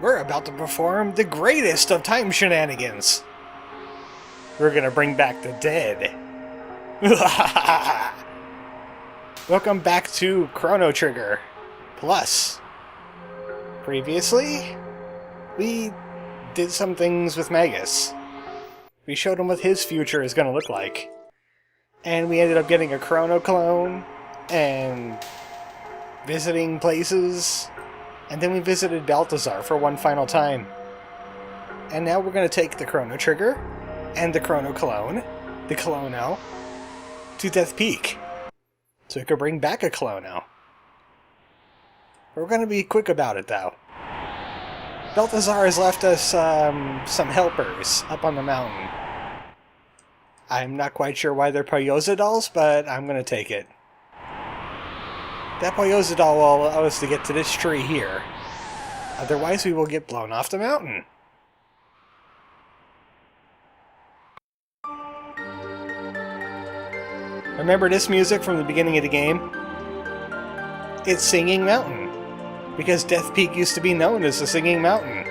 We're about to perform the greatest of time shenanigans. We're gonna bring back the dead. Welcome back to Chrono Trigger Plus. Previously, we did some things with Magus. We showed him what his future is gonna look like. And we ended up getting a Chrono clone, and visiting places, and then we visited Balthazar for one final time. And now we're going to take the Chrono Trigger, and the Chrono clone, the Chrono, to Death Peak. So we could bring back a Chrono. We're going to be quick about it though. Balthazar has left us some helpers up on the mountain. I'm not quite sure why they're Payoza dolls, but I'm going to take it. That Payoza doll will allow us to get to this tree here. Otherwise we will get blown off the mountain. Remember this music from the beginning of the game? It's Singing Mountain. Because Death Peak used to be known as the Singing Mountain.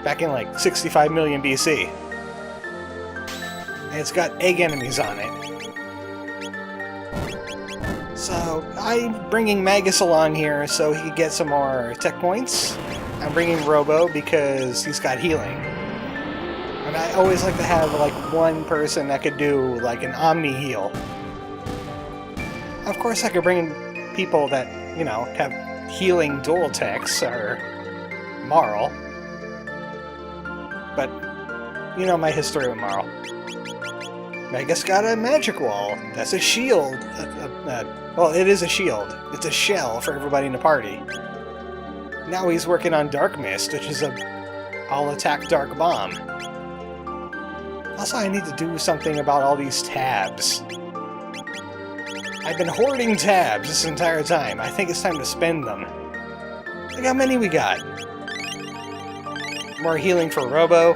Back in like 65 million BC. And it's got egg enemies on it. So, I'm bringing Magus along here so he could get some more tech points. I'm bringing Robo because he's got healing. And I always like to have like one person that could do like an Omni heal. Of course I could bring in people that, you know, have healing dual techs or Marl. But, you know my history with Marl. Magus got a magic wall. That's a shield. Well, it is a shield. It's a shell for everybody in the party. Now he's working on Dark Mist, which is a all-attack Dark Bomb. Also, I need to do something about all these tabs. I've been hoarding tabs this entire time. I think it's time to spend them. Look how many we got. More healing for Robo.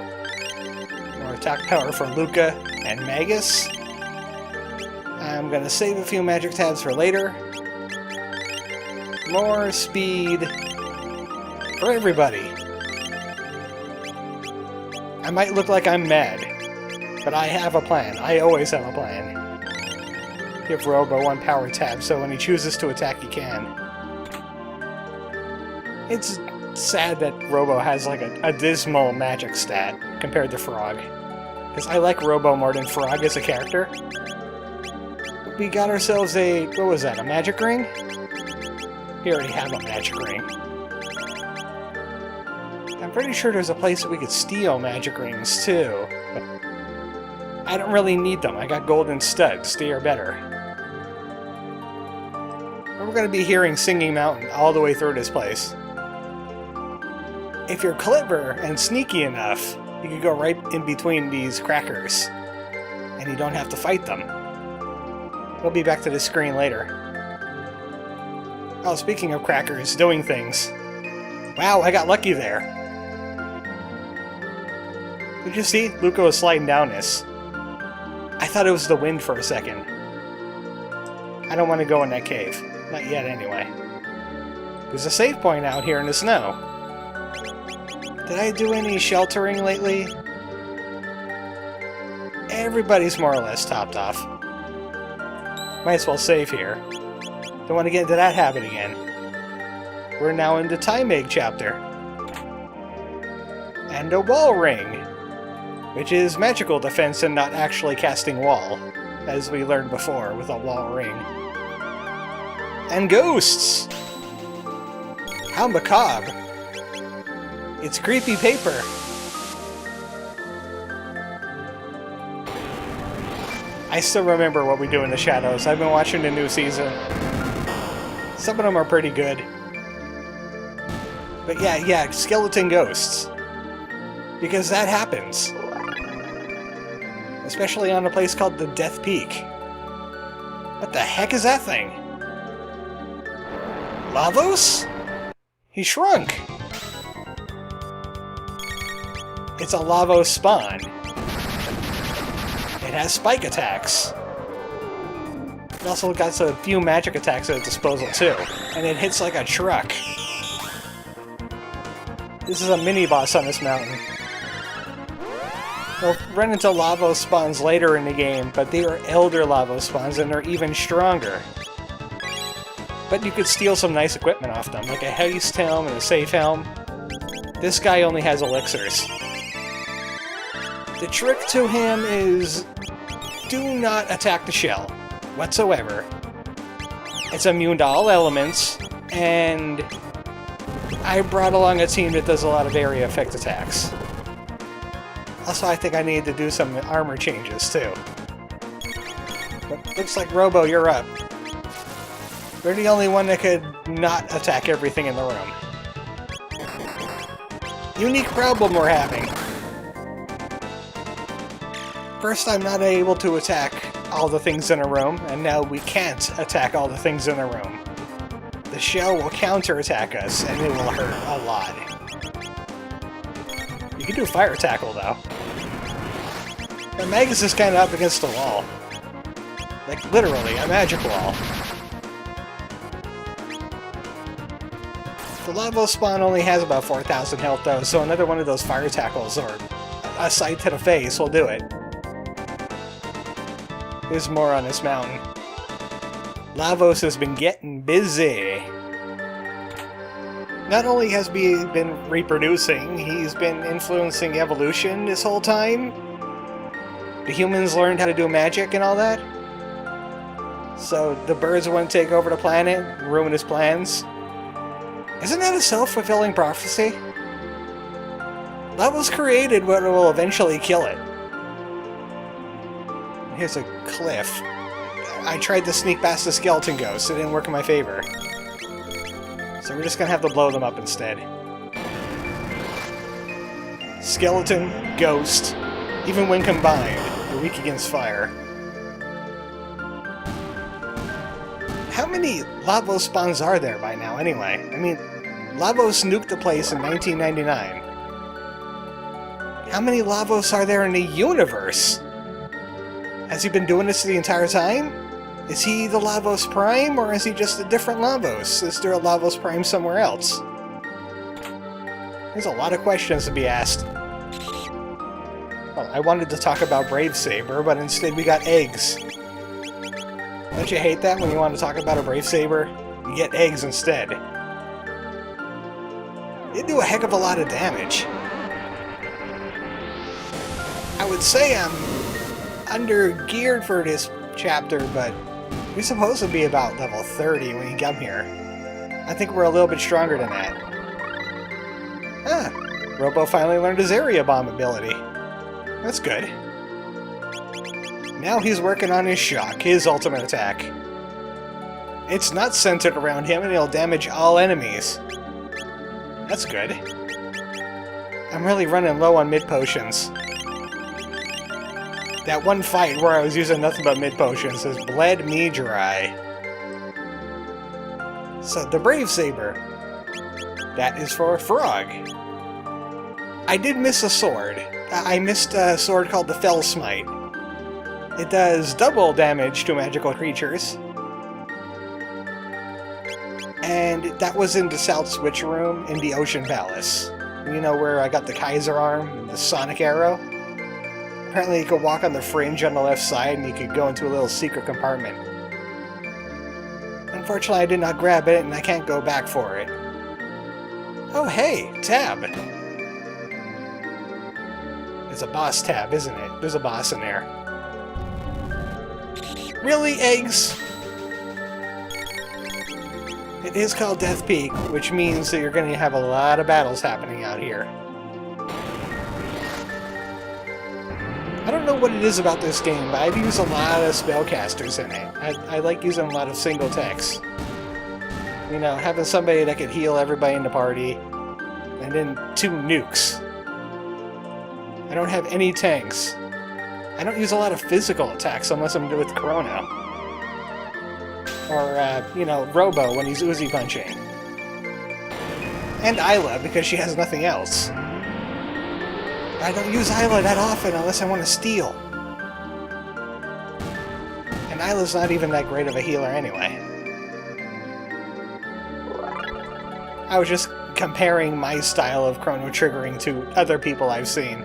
More attack power for Luca and Magus. I'm gonna save a few magic tabs for later. More speed for everybody. I might look like I'm mad, but I have a plan. I always have a plan. Give Robo one power tab so when he chooses to attack he can. It's sad that Robo has like a dismal magic stat compared to Frog. Because I like Robo more than Frog as a character. We got ourselves a... what was that? A magic ring? We already have a magic ring. I'm pretty sure there's a place that we could steal magic rings too. But I don't really need them. I got golden studs. They are better. And we're going to be hearing Singing Mountain all the way through this place. If you're clever and sneaky enough, you can go right in between these crackers. And you don't have to fight them. We'll be back to this screen later. Oh, speaking of crackers, doing things. Wow, I got lucky there. Did you see? Luca was sliding down this. I thought it was the wind for a second. I don't want to go in that cave. Not yet, anyway. There's a save point out here in the snow. Did I do any sheltering lately? Everybody's more or less topped off. Might as well save here. Don't want to get into that habit again. We're now in the Time Egg chapter. And a wall ring, which is magical defense and not actually casting wall, as we learned before with a wall ring. And ghosts! How macabre! It's creepy paper! I still remember what we do in the shadows. I've been watching the new season. Some of them are pretty good. But yeah, skeleton ghosts. Because that happens. Especially on a place called the Death Peak. What the heck is that thing? Lavos? He shrunk! It's a Lavos spawn. It has spike attacks. It also got a few magic attacks at its disposal too. And it hits like a truck. This is a mini-boss on this mountain. We'll run into lava spawns later in the game, but they are elder lava spawns and they're even stronger. But you could steal some nice equipment off them, like a haste helm and a safe helm. This guy only has elixirs. The trick to him is do not attack the shell whatsoever. It's immune to all elements, and I brought along a team that does a lot of area effect attacks. Also, I think I need to do some armor changes, too. But looks like Robo, you're up. You're the only one that could not attack everything in the room. Unique problem we're having. First, I'm not able to attack all the things in a room, and now we can't attack all the things in a room. The shell will counterattack us, and it will hurt a lot. You can do fire tackle, though. But Magus is kind of up against the wall. Like, literally, a magic wall. The lava spawn only has about 4,000 health, though, so another one of those fire tackles, or a sight to the face, will do it. There's more on this mountain. Lavos has been getting busy. Not only has he been reproducing, he's been influencing evolution this whole time. The humans learned how to do magic and all that. So the birds want to take over the planet, ruin his plans. Isn't that a self-fulfilling prophecy? Lavos created what will eventually kill it. Here's a cliff. I tried to sneak past the skeleton ghosts. It didn't work in my favor. So we're just gonna have to blow them up instead. Skeleton, ghost, even when combined, they're weak against fire. How many Lavos spawns are there by now, anyway? I mean, Lavos nuked the place in 1999. How many Lavos are there in the universe? Has he been doing this the entire time? Is he the Lavos Prime, or is he just a different Lavos? Is there a Lavos Prime somewhere else? There's a lot of questions to be asked. Well, I wanted to talk about Brave Saber, but instead we got eggs. Don't you hate that when you want to talk about a Brave Saber? You get eggs instead. They do a heck of a lot of damage. I would say I'm under-geared for this chapter, but we're supposed to be about level 30 when you come here. I think we're a little bit stronger than that. Ah, Robo finally learned his area bomb ability. That's good. Now he's working on his shock, his ultimate attack. It's not centered around him and it'll damage all enemies. That's good. I'm really running low on mid potions. That one fight where I was using nothing but mid potions has bled me dry. So, the Brave Saber. That is for Frog. I did miss a sword. I missed a sword called the Fell Smite. It does double damage to magical creatures. And that was in the South Switch Room in the Ocean Palace. You know where I got the Kaiser Arm and the Sonic Arrow? Apparently you could walk on the fringe on the left side and you could go into a little secret compartment. Unfortunately I did not grab it and I can't go back for it. Oh hey, tab! It's a boss tab, isn't it? There's a boss in there. Really, eggs? It is called Death Peak, which means that you're going to have a lot of battles happening out here. I don't know what it is about this game, but I've used a lot of spellcasters in it. I like using a lot of single techs. You know, having somebody that could heal everybody in the party, and then 2 nukes. I don't have any tanks. I don't use a lot of physical attacks unless I'm with Chrono. Or, you know, Robo when he's Uzi punching. And Isla, because she has nothing else. I don't use Isla that often unless I want to steal. And Isla's not even that great of a healer anyway. I was just comparing my style of chrono triggering to other people I've seen.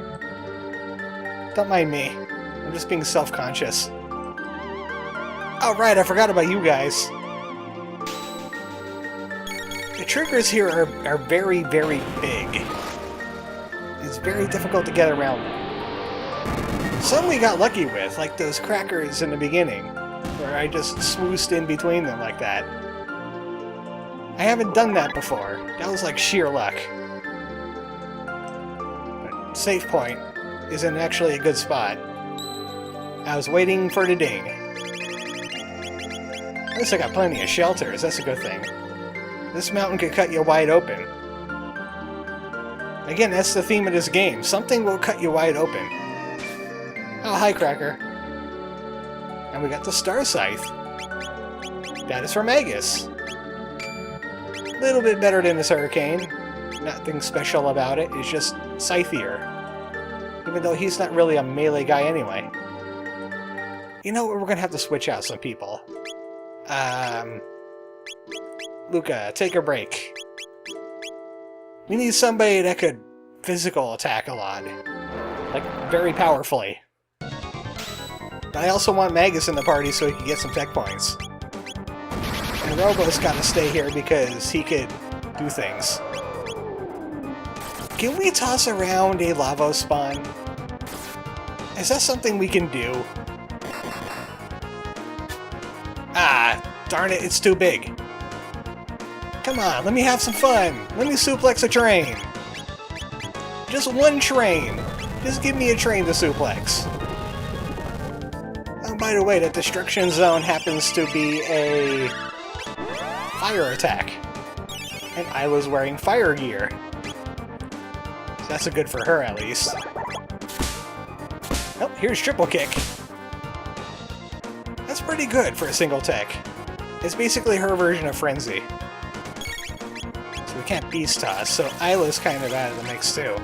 Don't mind me. I'm just being self-conscious. Oh right, I forgot about you guys. The triggers here are very, very big. It's very difficult to get around them. Some we got lucky with, like those crackers in the beginning, where I just swoosed in between them like that. I haven't done that before. That was like sheer luck. But save point isn't actually a good spot. I was waiting for the ding. At least I got plenty of shelters, that's a good thing. This mountain could cut you wide open. Again, that's the theme of this game. Something will cut you wide open. Oh, hi, Cracker. And we got the Star Scythe. That is from Magus. A little bit better than this Hurricane. Nothing special about it. It's just scythier. Even though he's not really a melee guy anyway. You know what? We're gonna have to switch out some people. Luca, take a break. We need somebody that could physical attack a lot. Like, very powerfully. But I also want Magus in the party so he can get some tech points. And Robo's gotta stay here because he could do things. Can we toss around a lava spawn? Is that something we can do? Ah, darn it, it's too big. Come on, let me have some fun. Let me suplex a train. Just one train. Just give me a train to suplex. Oh, by the way, that destruction zone happens to be a fire attack. And I was wearing fire gear. So that's a good for her, at least. Oh, here's triple kick. That's pretty good for a single tech. It's basically her version of Frenzy. So we can't Beast Toss, so Isla's kind of out of the mix too.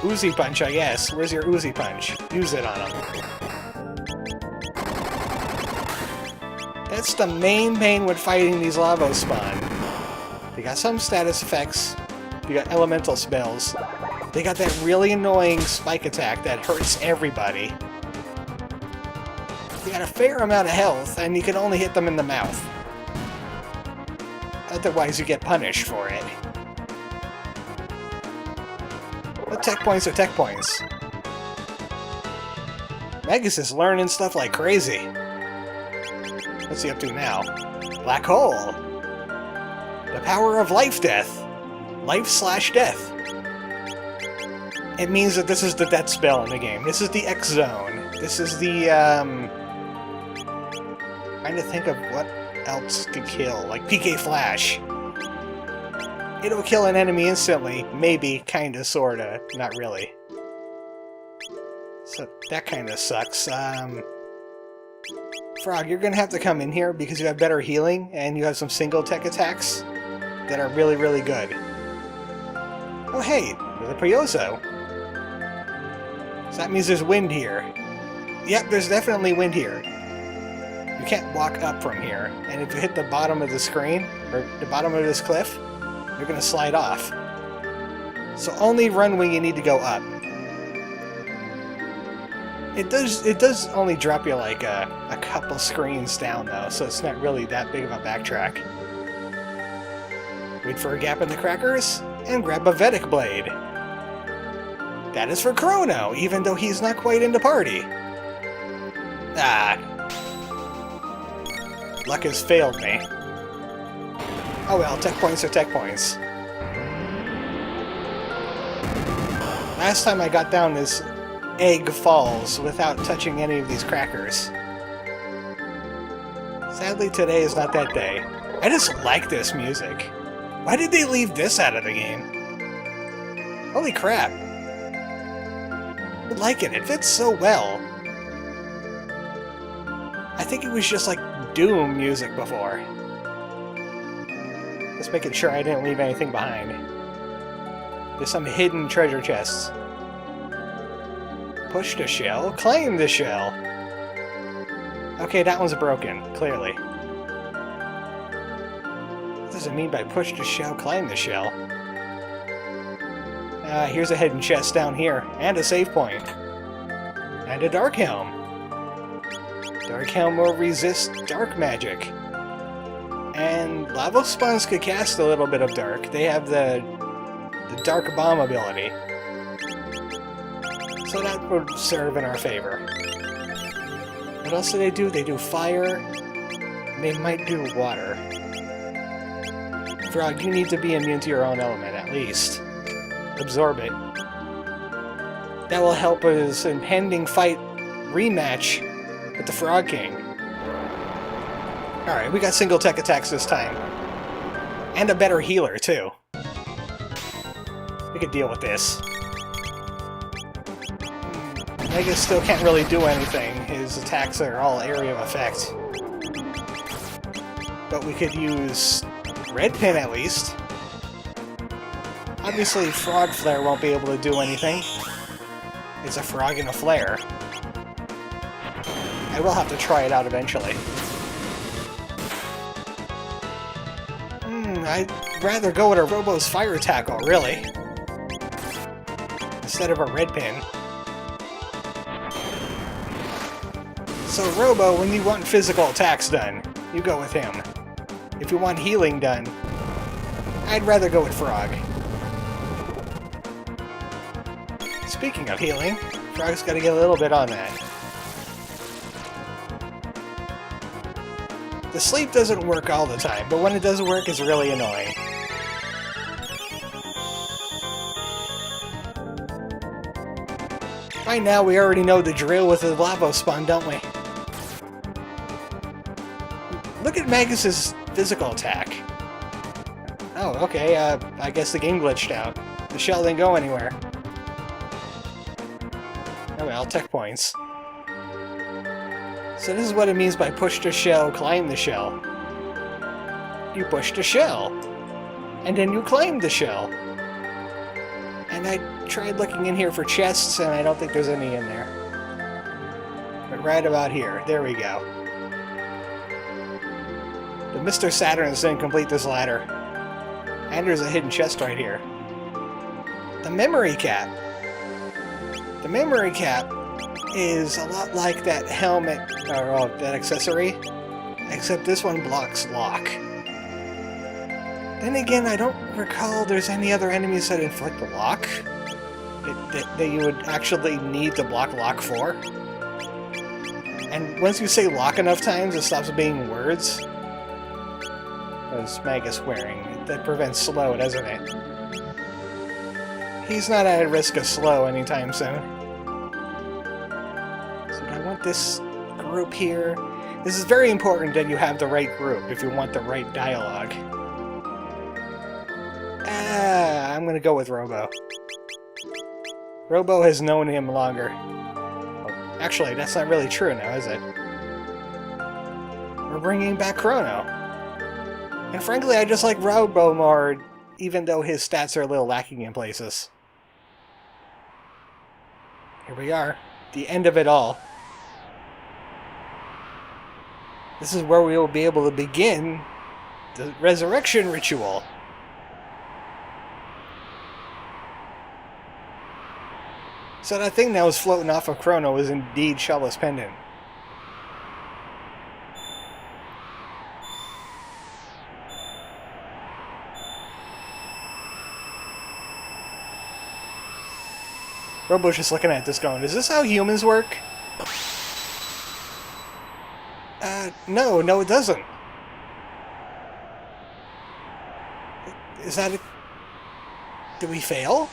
Uzi Punch, I guess. Where's your Uzi Punch? Use it on him. That's the main pain with fighting these lava spawn. They got some status effects. You got elemental spells. They got that really annoying spike attack that hurts everybody. You got a fair amount of health, and you can only hit them in the mouth. Otherwise, you get punished for it. But tech points are tech points. Magus is learning stuff like crazy. What's he up to now? Black hole. The power of life-death. Life/death. It means that this is the death spell in the game. This is the X zone. This is the, trying to think of what else could kill. Like PK Flash. It'll kill an enemy instantly. Maybe, kinda, sorta. Not really. So that kinda sucks. Frog, you're gonna have to come in here because you have better healing and you have some single tech attacks that are really, really good. Oh hey, there's a Piozo. So that means there's wind here. Yep, there's definitely wind here. You can't walk up from here, and if you hit the bottom of the screen, or the bottom of this cliff, you're gonna slide off. So only run when you need to go up. It does only drop you like a couple screens down though, so it's not really that big of a backtrack. Wait for a gap in the crackers, and grab a Vedic Blade. That is for Chrono, even though he's not quite in the party. Ah. Luck has failed me. Oh well, tech points are tech points. Last time I got down this egg falls without touching any of these crackers. Sadly, today is not that day. I just like this music. Why did they leave this out of the game? Holy crap. I like it. It fits so well. I think it was just like Doom music before. Just making sure I didn't leave anything behind. There's some hidden treasure chests. Push the shell, claim the shell. Okay, that one's broken, clearly. There's does it mean by push the shell, climb the shell? Here's a hidden chest down here, and a save point. And a Dark Helm. Dark Helm will resist dark magic. And lava spawns could cast a little bit of dark. They have the Dark Bomb ability. So that would serve in our favor. What else do? They do fire. They might do water. Frog, you need to be immune to your own element, at least. Absorb it. That will help his impending fight rematch with the Frog King. Alright, we got single tech attacks this time. And a better healer, too. We could deal with this. Megas still can't really do anything. His attacks are all area of effect. But we could use Red Pin at least. Obviously, Frog Flare won't be able to do anything. It's a frog and a flare. I will have to try it out eventually. I'd rather go with a Robo's Fire Tackle, really. Instead of a Red Pin. So Robo, when you want physical attacks done, you go with him. If you want healing done, I'd rather go with Frog. Speaking of healing, Frog's gotta get a little bit on that. The sleep doesn't work all the time, but when it does work, it's really annoying. By now, we already know the drill with the lava spawn, don't we? Look at Magus's physical attack. Oh, okay, I guess the game glitched out. The shell didn't go anywhere. Oh well, tech points. So this is what it means by push the shell, climb the shell. You push the shell, and then you climb the shell. And I tried looking in here for chests, and I don't think there's any in there. But right about here, there we go. The Mr. Saturns didn't complete this ladder. And there's a hidden chest right here. The memory cap. The memory cap is a lot like that helmet, or that accessory, except this one blocks lock. Then again, I don't recall there's any other enemies that inflict the lock that you would actually need to block lock for. And once you say lock enough times, it stops being words. As Magus wearing. That prevents slow, doesn't it? He's not at risk of slow anytime soon. I want this group here. This is very important that you have the right group if you want the right dialogue. I'm gonna go with Robo. Robo has known him longer. Oh, actually, that's not really true now, is it? We're bringing back Chrono. And frankly, I just like Robo more, even though his stats are a little lacking in places. Here we are. The end of it all. This is where we will be able to begin the resurrection ritual. So that thing that was floating off of Chrono was indeed Shella's pendant. Robo's just looking at this going, is this how humans work? No, it doesn't. Is that it? Did we fail?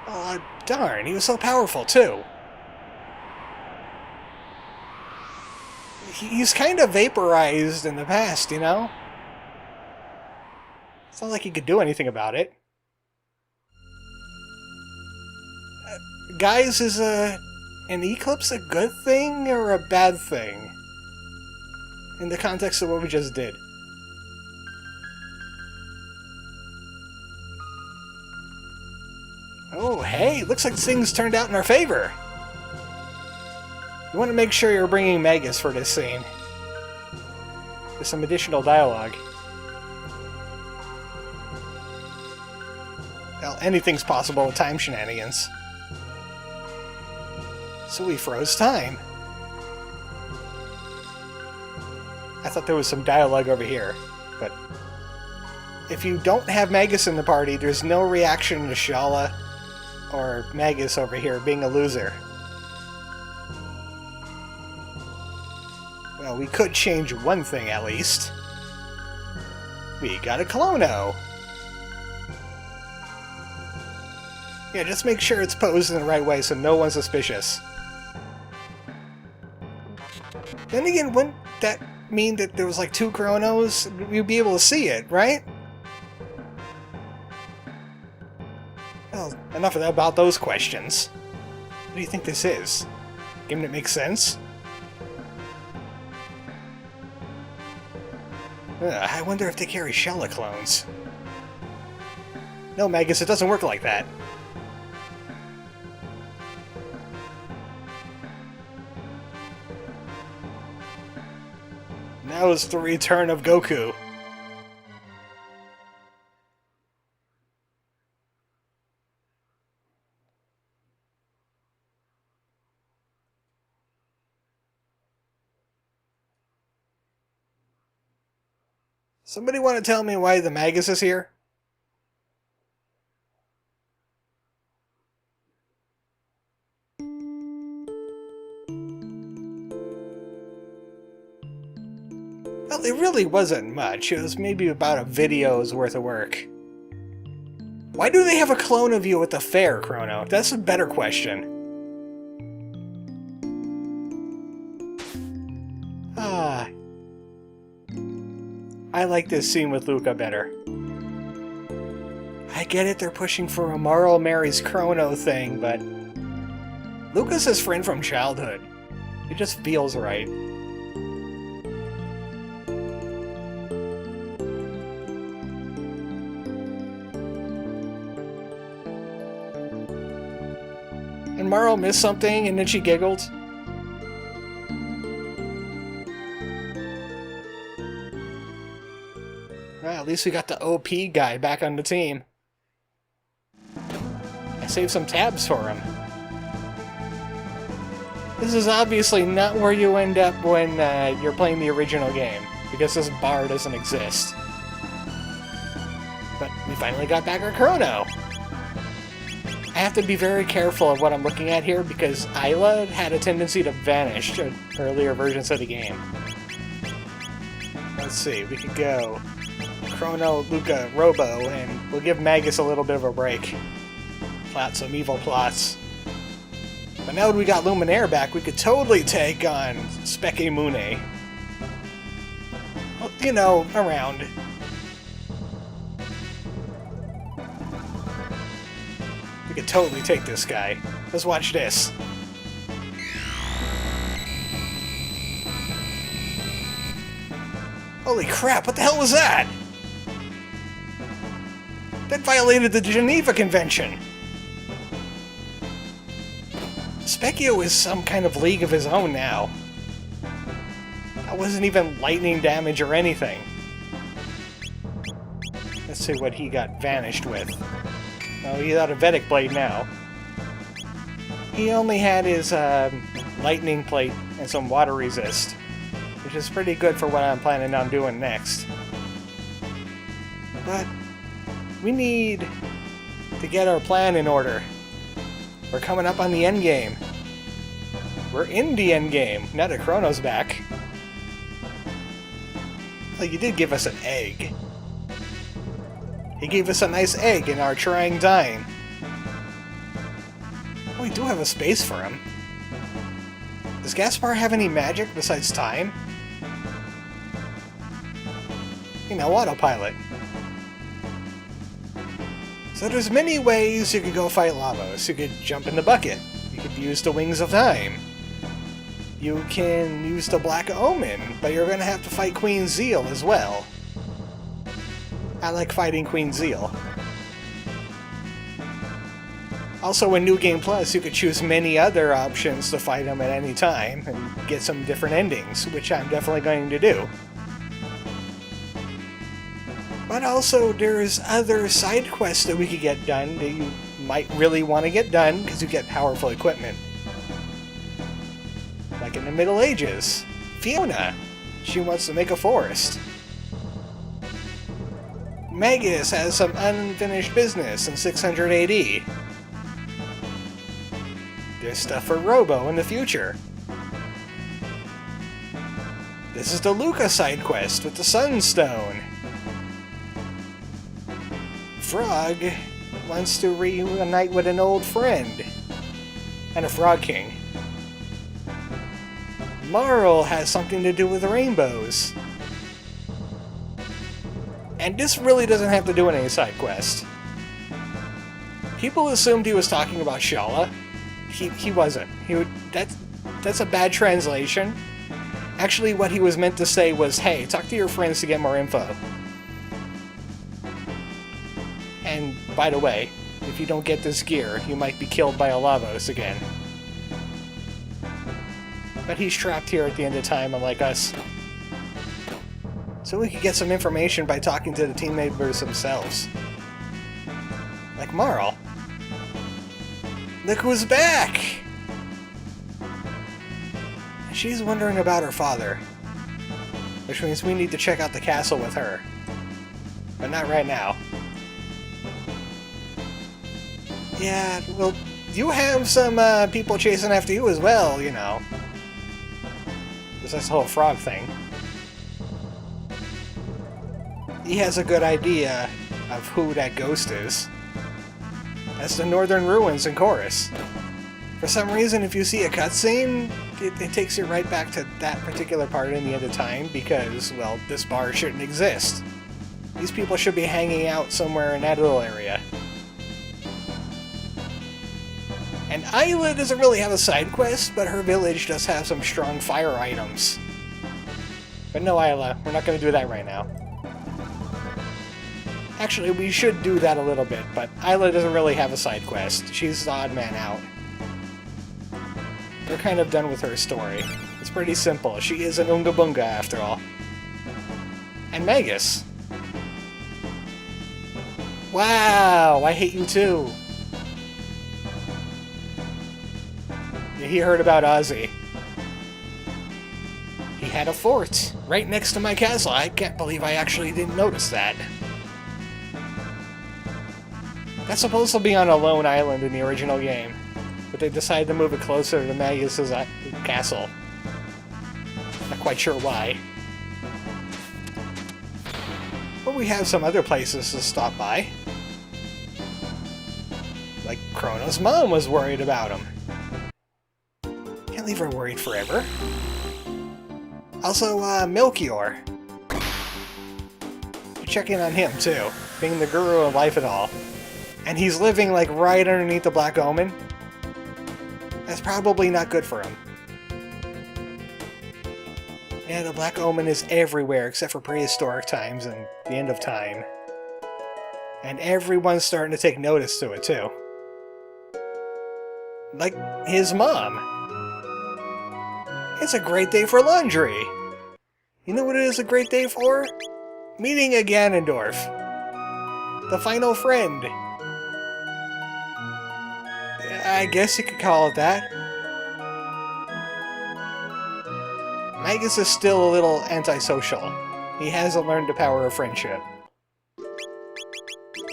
Oh, darn, he was so powerful, too. He's kind of vaporized in the past, you know? It's not like he could do anything about it. Guys, is an eclipse a good thing or a bad thing? In the context of what we just did. Oh, hey, looks like things turned out in our favor. You want to make sure you're bringing Magus for this scene. There's some additional dialogue. Well, anything's possible with time shenanigans. So we froze time. I thought there was some dialogue over here, but if you don't have Magus in the party, there's no reaction to Shala or Magus over here being a loser. Well, we could change one thing at least. We got a Chrono. Yeah, just make sure it's posed in the right way so no one's suspicious. Then again, wouldn't that mean that there was like 2 Chronos? You'd be able to see it, right? Well, enough about those questions. What do you think this is? A game that makes sense? I wonder if they carry Shala clones. No, Magus, it doesn't work like that. Now is the return of Goku. Somebody want to tell me why the Magus is here? Well, it really wasn't much. It was maybe about a video's worth of work. Why do they have a clone of you at the fair, Chrono? That's a better question. I like this scene with Luca better. I get it, they're pushing for a Marl marries Chrono thing, but Luca's his friend from childhood. It just feels right. And Marl missed something and then she giggled. Well, at least we got the OP guy back on the team. I saved some tabs for him. This is obviously not where you end up when you're playing the original game, because this bar doesn't exist. But we finally got back our Chrono! I have to be very careful of what I'm looking at here, because Isla had a tendency to vanish in earlier versions of the game. Let's see, we could go Chrono, Luca, Robo, and we'll give Magus a little bit of a break. Plot some evil plots. But now that we got Luminaire back, we could totally take on Speke Mune. Well, you know, around. We could totally take this guy. Let's watch this. Holy crap, what the hell was that? That violated the Geneva Convention. Specchio is some kind of league of his own now. That wasn't even lightning damage or anything. Let's see what he got vanished with. Oh, he's out of Vedic Blade now. He only had his lightning plate and some water resist, which is pretty good for what I'm planning on doing next. But we need to get our plan in order. We're coming up on the end game. We're in the end game. Now that Chrono's back. Well, you did give us an egg. He gave us a nice egg in our trying time. Oh, we do have a space for him. Does Gaspar have any magic besides time? You know, autopilot. So there's many ways you could go fight Lavos. You could jump in the bucket. You could use the Wings of Time. You can use the Black Omen, but you're going to have to fight Queen Zeal as well. I like fighting Queen Zeal. Also in New Game Plus, you could choose many other options to fight him at any time and get some different endings, which I'm definitely going to do. But also, there's other side quests that we could get done that you might really want to get done because you get powerful equipment. Like in the Middle Ages, Fiona, she wants to make a forest. Magus has some unfinished business in 600 AD. There's stuff for Robo in the future. This is the Luca side quest with the Sunstone. Frog wants to reunite with an old friend. And a Frog King. Marl has something to do with rainbows. And this really doesn't have to do with any side quest. People assumed he was talking about Shala. He wasn't. That's a bad translation. Actually, what he was meant to say was, hey, talk to your friends to get more info. And, by the way, if you don't get this gear, you might be killed by a Lavos again. But he's trapped here at the end of time, unlike us. So we could get some information by talking to the team members themselves. Like Marl. Look who's back! She's wondering about her father. Which means we need to check out the castle with her. But not right now. Yeah, well, you have some people chasing after you as well, you know. There's this whole frog thing. He has a good idea of who that ghost is. That's the Northern Ruins in Chorus. For some reason, if you see a cutscene, it takes you right back to that particular part in the end of time because, well, this bar shouldn't exist. These people should be hanging out somewhere in that little area. And Isla doesn't really have a side quest, but her village does have some strong fire items. But no, Isla, we're not going to do that right now. Actually, we should do that a little bit, but Isla doesn't really have a side quest. She's the odd man out. We're kind of done with her story. It's pretty simple. She is an Unga Bunga, after all. And Magus. Wow, I hate you too. Yeah, he heard about Ozzy. He had a fort right next to my castle. I can't believe I actually didn't notice that. That's supposed to be on a lone island in the original game, but they decided to move it closer to Magus's castle. Not quite sure why. But we have some other places to stop by. Like Chrono's mom was worried about him. Can't leave her worried forever. Also, Melchior. Check in on him, too, being the guru of life and all. And he's living, like, right underneath the Black Omen. That's probably not good for him. Yeah, the Black Omen is everywhere except for prehistoric times and the end of time. And everyone's starting to take notice to it, too. Like, his mom. It's a great day for laundry. You know what it is a great day for? Meeting a Ganondorf. The final friend. I guess you could call it that. Magus is still a little antisocial. He hasn't learned the power of friendship.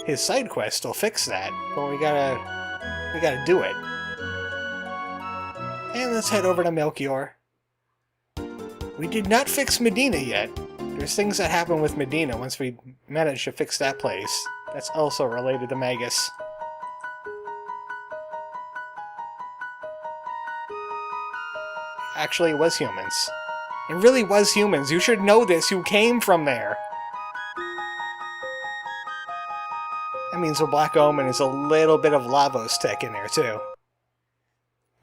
His side quest will fix that, but we gotta do it. And let's head over to Melchior. We did not fix Medina yet. There's things that happen with Medina once we manage to fix that place. That's also related to Magus. Actually, it was humans. It really was humans. You should know this. You came from there. That means the Black Omen is a little bit of Lavos tech in there, too.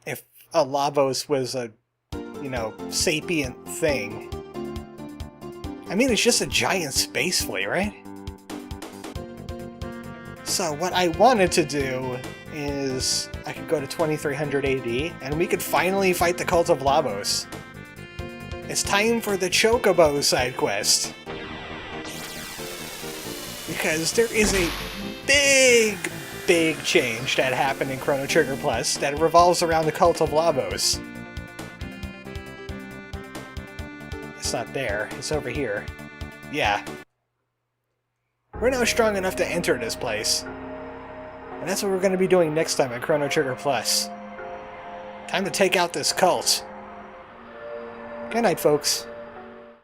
If a Lavos was a, you know, sapient thing. I mean, it's just a giant space flea, right? So what I wanted to do is I could go to 2300 AD, and we could finally fight the Cult of Lavos. It's time for the Chocobo side quest. Because there is a big change that happened in Chrono Trigger Plus that revolves around the Cult of Lavos. It's not there, it's over here. Yeah. We're now strong enough to enter this place. And that's what we're going to be doing next time at Chrono Trigger Plus. Time to take out this cult. Good night, folks.